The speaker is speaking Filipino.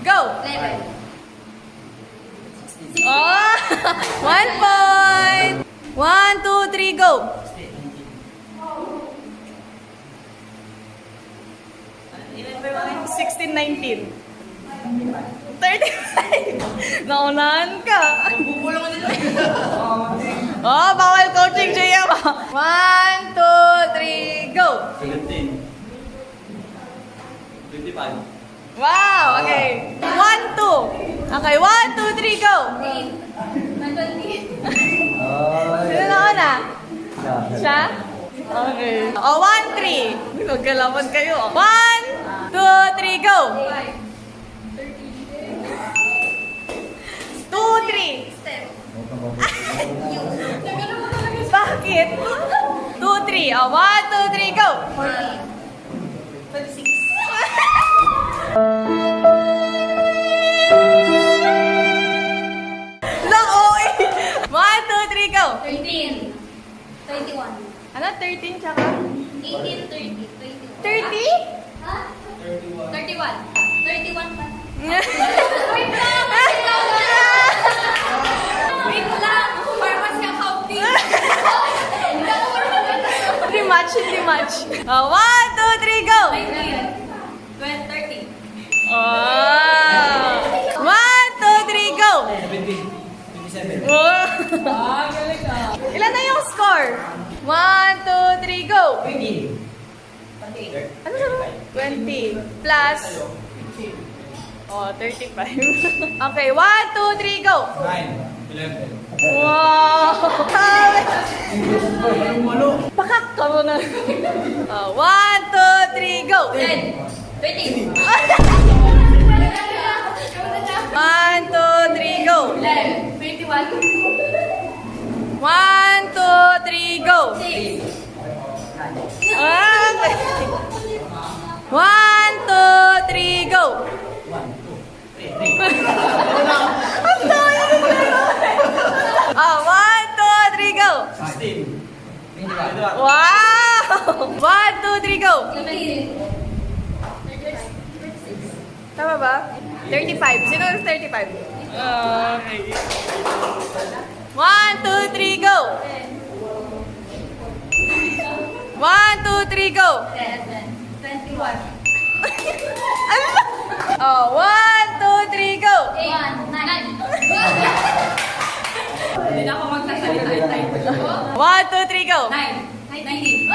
Go! 11. Oh! 1 point! 1, 2, 3, go! 16, 19. 35. Naunahan ka. Bubulong nila. Oh, bawal coaching, JM. 1, 2, 3, go! 17. 25. Wow, okay. 1, 2. Okay, 1, 2, 3, go! 20. Sino na una? Siya? Okay. Oh, 1, 3. Magkalaman kayo. 1, 2, 3, go! 2, 3. Bakit? 2, 3. Oh, 1, 2, 3, go! 26. Lang, OA. 1, 2, 3, go! 13. 21. Ano? 13 tsaka? 18, 30. 21. 30? Ha? 31. 31 pa. Wait lang! Wait lang! Parang siya counting. Hindi match, hindi match. Oh, 1, 2, 3, go! 19. 30. Oh! 1, 2, 3, go! 17. 27. Oh! Ilan na yung score? 1, 2, 3, go! 20. Ano sabi? 20 plus... Oh, 35. Okay, 1, 2, 3, go! 9. 11. Wow! Pakak ka mo na. Oh, 1, 2, 3, go! 10. 20. 1, 2, 1, 2, 3, go! 11. 21. 1, 2, 3, go! 6. Ah, okay. 1, 2, 3, go! 1, 2, 3. Ang dami ng gano'n. Ah, 1, 2, 3, go! 16. 21. Wow! 1, 2, 3, go! 17. Tama ba? 35. Sino yung 35? Okay. 1, 2, 3, go! 1, 2, 3, go! 21. Ano ba? Oh, 1, 2, 3, go! 1, 9. Hindi na ako magsasalita. 1, 2, 3, go! 9. 19.